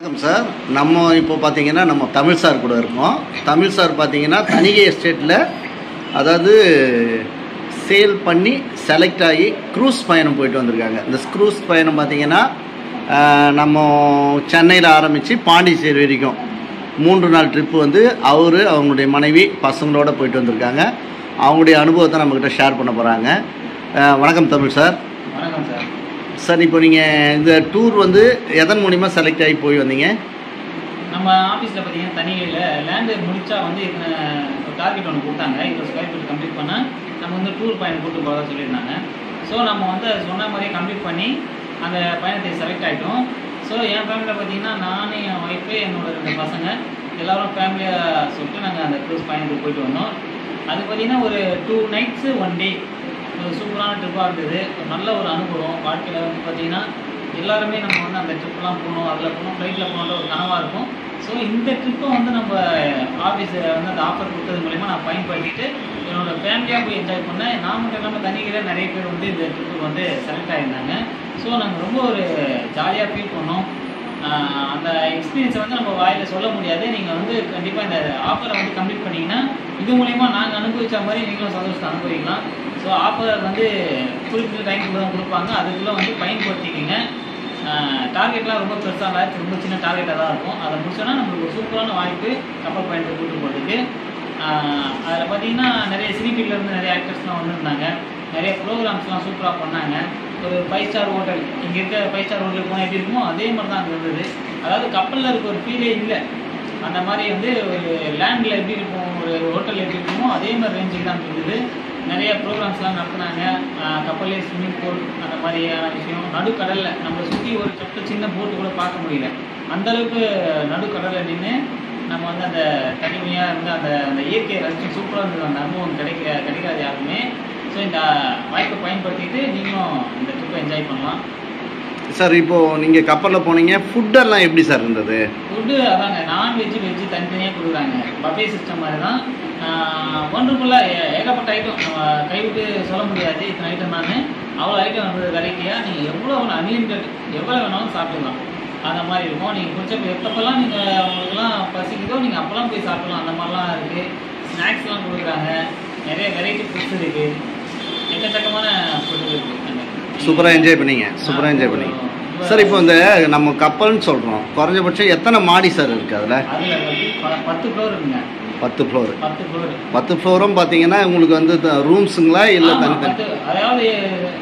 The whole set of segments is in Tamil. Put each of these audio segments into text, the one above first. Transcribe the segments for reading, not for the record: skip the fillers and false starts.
வணக்கம் சார். நம்ம இப்போ பார்த்தீங்கன்னா நம்ம தமிழ் சார் கூட இருக்கோம். தமிழ் சார் பார்த்தீங்கன்னா தணிகை எஸ்டேட்டில் அதாவது சேல் பண்ணி செலக்ட் ஆகி க்ரூஸ் பயணம் போயிட்டு வந்திருக்காங்க. இந்த க்ரூஸ் பயணம் பார்த்தீங்கன்னா நம்ம சென்னையில் ஆரம்பித்து பாண்டிச்சேரி வரைக்கும் 3 நாள் ட்ரிப்பு வந்து அவங்களுடைய மனைவி பசங்களோடு போயிட்டு வந்திருக்காங்க. அவங்களுடைய அனுபவத்தை நம்மக்கிட்ட ஷேர் பண்ண போகிறாங்க. வணக்கம் தமிழ் சார். வணக்கம் சார். சார், இப்போ நீங்கள் இந்த டூர் வந்து எதன் மூலிமா செலக்ட் ஆகி போய் வந்தீங்க? நம்ம ஆஃபீஸில் பார்த்தீங்கன்னா தனியில் லேண்டு முடித்தா வந்து ஒரு டார்கெட் ஒன்று கொடுத்தாங்க. 20 ஸ்கொயர் ஃபீட் கம்ப்ளீட் பண்ணால் நம்ம வந்து டூர் பயணம் கூட்டு போகிறதா சொல்லியிருந்தாங்க. ஸோ நம்ம வந்து சொன்ன மாதிரியே கம்ப்ளீட் பண்ணி அந்த பயணத்தை செலக்ட் ஆகிட்டோம். ஸோ என் ஃபேமிலியில் பார்த்தீங்கன்னா நான், என் ஒய்ஃபு, என்னோட 2 பசங்க எல்லோரும் ஃபேமிலியாக சொல்லிட்டு நாங்கள் அந்த க்ரூஸ் பயணத்துக்கு போயிட்டு வந்தோம். அது பார்த்தீங்கன்னா ஒரு 2 nights 1 day ஒரு சூப்பரான ட்ரிப்பாக இருந்தது. ஒரு நல்ல ஒரு அனுபவம். வாழ்க்கையில் வந்து பார்த்திங்கன்னா எல்லாருமே நம்ம வந்து அந்த ட்ரிப்லாம் போகணும், அதில் போகணும், ஃப்ளைட்டில் போகணுன்ற ஒரு கனவாக இருக்கும். ஸோ இந்த ட்ரிப்பை வந்து நம்ம ஆஃபீஸில் வந்து அந்த ஆஃபர் கொடுத்தது மூலிமா நான் பயன்படுத்திட்டு என்னோடய ஃபேமிலியாக போய் என்ஜாய் பண்ணேன். நான் மட்டும் இல்லாமல் தனியில் நிறைய பேர் வந்து இந்த ட்ரிப்புக்கு வந்து செலக்ட் ஆகியிருந்தாங்க. ஸோ நாங்கள் ரொம்ப ஒரு ஜாலியாக ஃபீல் பண்ணோம். அந்த எக்ஸ்பீரியன்ஸை வந்து நம்ம வாயில் சொல்ல முடியாது. நீங்கள் வந்து கண்டிப்பாக இந்த ஆஃபரை வந்து கம்ப்ளீட் பண்ணிங்கன்னா இது மூலிமா நாங்கள் அனுபவித்த மாதிரி நீங்களும் சந்தோஷத்தை அனுபவிக்கலாம். ஸோ ஆஃபர் வந்து குறிப்பிட்ட டைமுக்கு தான் கொடுப்பாங்க. அதுக்குள்ளே வந்து பயன்படுத்திக்கிங்க. டார்கெட்லாம் ரொம்ப பெருசாக இல்லை, ரொம்ப சின்ன டார்கெட்டாக தான் இருக்கும். அதை முடிச்சோன்னா நம்மளுக்கு ஒரு சூப்பரான வாய்ப்பு கப்பல் பயணத்தை கூட்டு போகிறதுக்கு. அதில் பார்த்தீங்கன்னா நிறைய சினிஃபீல்ட்லேருந்து நிறைய ஆக்டர்ஸ்லாம் வந்திருந்தாங்க. நிறைய ப்ரோக்ராம்ஸ்லாம் சூப்பராக பண்ணாங்க. ஒரு 5 ஸ்டார் ஹோட்டல், இங்கே இருக்க 5 ஸ்டார் ஹோட்டலுக்கு போனால் எப்படி இருக்குமோ அதே மாதிரி தான் அங்கே இருந்தது. அதாவது கப்பலில் இருக்க ஒரு ஃபீலே இல்லை. அந்த மாதிரி வந்து ஒரு லேண்டில் எப்படி இருக்கும், ஒரு ஹோட்டலில் எப்படி இருக்குமோ அதே மாதிரி ரேஞ்சுக்கு தான் இருந்தது. நிறைய ப்ரோக்ராம்ஸ்லாம் நடத்துனாங்க. கப்பல்லே ஸ்விம்மிங் பூல் அந்த மாதிரியான விஷயம். நடுக்கடலில் நம்மளை சுற்றி ஒரு சின்ன போட்டு கூட பார்க்க முடியல. அந்தளவுக்கு நடுக்கடலில் நின்று நம்ம வந்து அந்த தனிமையாக இருந்து அந்த இயற்கையை ரசித்து சூப்பராக இருந்தது. அந்த அனுபவம் கிடைக்காது யாருமே. ஸோ இந்த வாய்ப்பை பயன்படுத்திட்டு நீங்களும் இந்த ட்ரிப்பை என்ஜாய் பண்ணலாம். சார், இப்போது நீங்கள் கப்பலில் போனீங்க, ஃபுட்டெல்லாம் எப்படி சார் இருந்தது? ஃபுட்டு அதாங்க, நான்வெஜ்ஜு வெஜ்ஜு தனித்தனியாக கொடுக்குறாங்க. பஃபே சிஸ்டம் மாதிரி தான். ஒன்றுக்குள்ளே ஏகப்பட்ட ஐட்டம் நம்ம கைவிட்டு சொல்ல முடியாது. இத்தனை ஐட்டம் அவ்வளோ ஐட்டம் வந்து வெரைட்டியாக நீங்கள் எவ்வளோ அன்லிமிட்டட் எவ்வளோ வேணாலும் சாப்பிடலாம். அந்த மாதிரி இருக்கும். நீங்கள் பிடிச்ச எப்பப்பெல்லாம் நீங்கள் உங்களுக்குலாம் பசிக்குதோ நீங்கள் அப்போல்லாம் போய் சாப்பிடலாம். அந்த மாதிரிலாம் இருக்குது. ஸ்நாக்ஸ்லாம் கொடுக்குறாங்க. நிறைய வெரைட்டி ஃபுட்ஸ் இருக்குது. எக்கச்சக்கமான ஃபுட்டு இருக்குது. சூப்பராக என்ஜாய் பண்ணீங்க. சார், இப்போ இந்த நம்ம கப்பல்னு சொல்கிறோம், குறைஞ்சபட்சம் எத்தனை மாடி சார் இருக்குது? அதில் 10 ஃப்ளோர் இருக்குங்க. 10 ஃப்ளோர். 10 ஃப்ளோரும் பார்த்தீங்கன்னா உங்களுக்கு வந்து ரூம்ஸுங்களா இல்லை தனித்தனி? அதாவது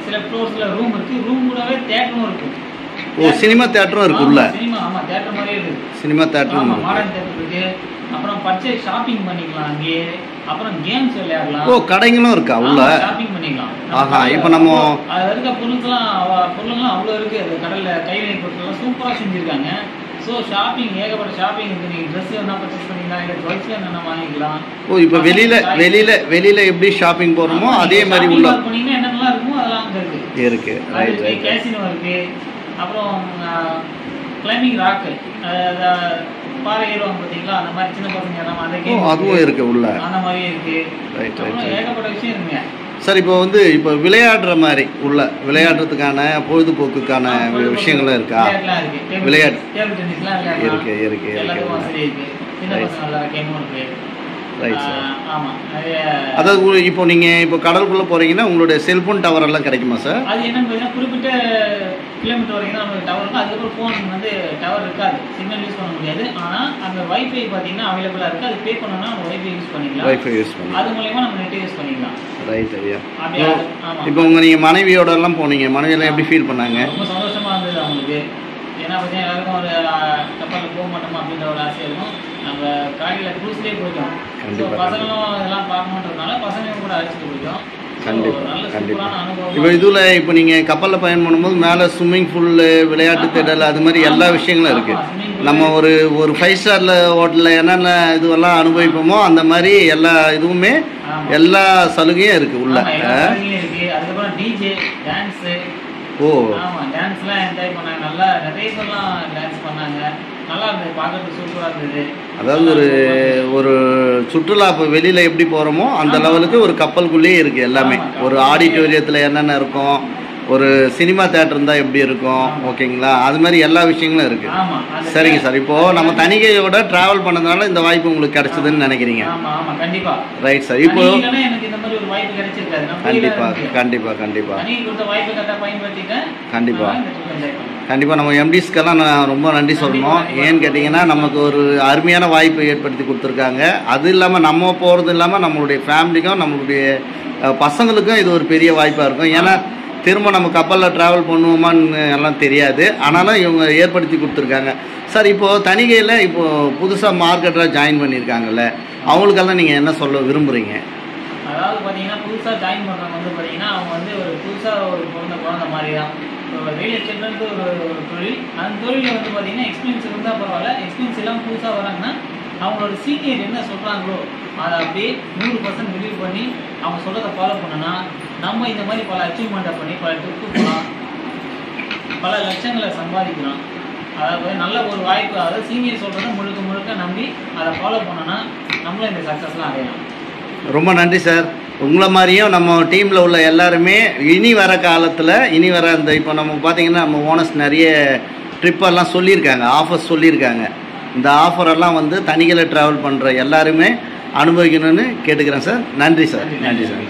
சில ஃப்ளோர்ஸில் ரூம் இருக்குது. ரூம் கூடவே தேட்டரும் இருக்குது. ஓ, சினிமா தேட்டரும் இருக்குது உள்ள? சினிமா, ஆமாம், தேட்டர் மாதிரியே இருக்குது. சினிமா தேட்டரும், மாடர்ன் தேட்டர் இருக்குது. அப்புறம் பர்ச்சேஸ் ஷாப்பிங் பண்ணிக்கலாம் அங்கேயே. அப்புறம் கேம்ஸ் விளையாடலாம். ஓ, கடைங்களும் இருக்கா உள்ள? ஷாப்பிங் பண்ணிக்கலாம். ஆஹா, இப்போ நம்ம அதில் இருக்க பொருட்கள்லாம் அவ்வளோ இருக்குது. அது கடலில் கைவினை பொருட்கள்லாம் சூப்பராக செஞ்சுருக்காங்க. ஸோ ஷாப்பிங் ஏகப்பட்ட ஷாப்பிங் இருக்குது. நீங்கள் ட்ரெஸ் என்ன பர்ச்சேஸ் பண்ணிக்கலாம், இல்லை ட்ரெஸ் என்னென்ன வாங்கிக்கலாம். ஓ, இப்போ வெளியில் எப்படி ஷாப்பிங் போகிறோமோ அதே மாதிரி உள்ள போனீங்கன்னா என்னென்னலாம் இருக்குமோ அதெல்லாம் அங்கே இருக்குது. ரைட். கேசினோ இருக்குது. அப்புறம் கிளைம்பிங் ராக்கு, பாறை ஏறுவாங்க பார்த்தீங்களா, அந்த மாதிரி சின்ன பசங்க எல்லாம் அதுவும் இருக்குது உள்ள. அந்த மாதிரியே இருக்குது. ரைட். ஏகப்பட்ட விஷயம் இருக்குங்க. சார், இப்போ விளையாடுற மாதிரி உள்ள விளையாடுறதுக்கான பொழுதுபோக்குக்கான விஷயங்கள்லாம் இருக்கா? விளையாட்டு இருக்கு. Right sir. அதாவது இப்போ நீங்கள் கடலுக்குள்ளே போகிறீங்கன்னா உங்களுடைய செல்ஃபோன் டவர் எல்லாம் கிடைக்குமா சார்? அது என்னன்னு பார்த்தீங்கன்னா குறிப்பிட்ட கிலோமீட்டர் வரைக்கும் தான் நமக்கு டவர் இருக்கும். அதுக்கப்புறம் ஃபோன் வந்து டவர் இருக்காது, சிக்னல் யூஸ் பண்ண முடியாது. ஆனால் அந்த வைஃபை பார்த்தீங்கன்னா அவைலபிளாக இருக்குது. அது பே பண்ணோன்னா நம்ம வைஃபை யூஸ் பண்ணிக்கலாம். அது மூலயமா நம்ம நெட் யூஸ் பண்ணிக்கலாம். ரைட் ஐயா. இப்போ நீங்கள் மனைவியோடலாம் போனீங்க, மனைவியெல்லாம் எப்படி ஃபீல் பண்ணாங்க? ரொம்ப சந்தோஷமாக இருந்தது அவங்களுக்கு. ஏன்னா பார்த்தீங்கன்னா எல்லாருக்கும் ஒரு கப்பலில் போக மாட்டோமா அப்படின்ற ஒரு ஆசை இருக்கும். நம்ம காலையில் க்ரூஸ்லேயே போயிட்டோம். ஸோ பசங்களும் இதெல்லாம் பார்க்கணுன்றதுனால பசங்களையும் கூட அழைச்சிட்டு போயிட்டோம். கண்டிப்பாக. இப்போ நீங்கள் கப்பலில் பயணம் பண்ணும்போது மேலே ஸ்விம்மிங் பூல், விளையாட்டு திடல், அது மாதிரி எல்லா விஷயங்களும் இருக்குது. நம்ம ஒரு 5 ஸ்டாரில் ஹோட்டலில் என்னென்ன இதுவெல்லாம் அனுபவிப்போமோ அந்த மாதிரி எல்லா இதுவுமே எல்லா சலுகையும் இருக்குது உள்ள. அதுக்கப்புறம் டிஜே டான்ஸு. ஓ, ஆமாம், டான்ஸ்லாம் என்ஜாய் பண்ணாங்க. நல்லா நிறைய பேர்லாம் டான்ஸ் பண்ணாங்க. நல்லா இருந்தது, பார்க்கறதுக்கு சூப்பராக இருந்தது. அதாவது ஒரு சுற்றுலா இப்போ வெளியில் எப்படி போகிறோமோ அந்த லெவலுக்கு ஒரு கப்பலுக்குள்ளேயே இருக்குது எல்லாமே. ஒரு ஆடிட்டோரியத்தில் என்னென்ன இருக்கும், ஒரு சினிமா தேட்டர் இருந்தால் எப்படி இருக்கும், ஓகேங்களா? அது மாதிரி எல்லா விஷயங்களும் இருக்குது. சரிங்க சார். இப்போது நம்ம தனிகையோட ட்ராவல் பண்ணதுனால இந்த வாய்ப்பு உங்களுக்கு கிடைச்சதுன்னு நினைக்கிறீங்க? Right sir. இப்போ கண்டிப்பாக நம்ம எம்டிஸ்க்கெல்லாம் நான் ரொம்ப நன்றி சொல்லணும். ஏன்னு கேட்டிங்கன்னா நமக்கு ஒரு அருமையான வாய்ப்பு ஏற்படுத்தி கொடுத்துருக்காங்க. அது இல்லாமல் நம்ம போகிறது இல்லாமல் நம்மளுடைய ஃபேமிலிக்கும் நம்மளுடைய பசங்களுக்கும் இது ஒரு பெரிய வாய்ப்பாக இருக்கும். ஏன்னா திரும்ப நம்ம கப்பலில் ட்ராவல் பண்ணுவோமான்னு எல்லாம் தெரியாது. ஆனாலும் இவங்க ஏற்படுத்தி கொடுத்துருக்காங்க சார். இப்போது தனிகையில் இப்போது புதுசாக மார்க்கெட்டாக ஜாயின் பண்ணியிருக்காங்கல்ல, அவங்களுக்கெல்லாம் நீங்கள் என்ன சொல்ல விரும்புகிறீங்க? அதாவது பார்த்தீங்கன்னா புதுசாக ஜாயின் பண்ணுறவங்க வந்து பார்த்தீங்கன்னா அவங்க வந்து ஒரு புதுசாக ஒரு குழந்தை மாதிரி தான். ரியல் எஸ்டேட்லேருந்து ஒரு தொழில், அந்த தொழிலில் வந்து பார்த்தீங்கன்னா எக்ஸ்பீரியன்ஸ் இருந்தால் பரவாயில்ல. எக்ஸ்பீரியன்ஸ் எல்லாம் புதுசாக வராங்கன்னா அவங்களோட சீனியர் என்ன சொல்கிறாங்களோ அதை அப்படியே 100% பிலீவ் பண்ணி அவங்க சொல்கிறத ஃபாலோ பண்ணோன்னா நம்ம இந்த மாதிரி பல அச்சீவ்மெண்ட்டை பண்ணி பல ட்ரிப்பு போகலாம், பல லட்சங்களை சம்பாதிக்கலாம். அதாவது நல்ல ஒரு வாய்ப்பு. அதாவது சீனியர் சொல்கிறத முழுக்க நம்பி அதை ஃபாலோ பண்ணோன்னா நம்மளும் இந்த சக்ஸஸ்லாம் அடையலாம். ரொம்ப நன்றி சார். உங்களை மாதிரியும் நம்ம டீமில் உள்ள எல்லாருமே இனி வர காலத்தில் அந்த இப்போ நம்ம பார்த்திங்கன்னா நம்ம ஓனர்ஸ் நிறைய ட்ரிப்பெல்லாம் சொல்லியிருக்காங்க, ஆஃபர்ஸ் சொல்லியிருக்காங்க. இந்த ஆஃபரெல்லாம் வந்து தனிகளை ட்ராவல் பண்ணுற எல்லாருமே அனுபவிக்கணும்னு கேட்டுக்கிறேன் சார். நன்றி சார். நன்றி சார்.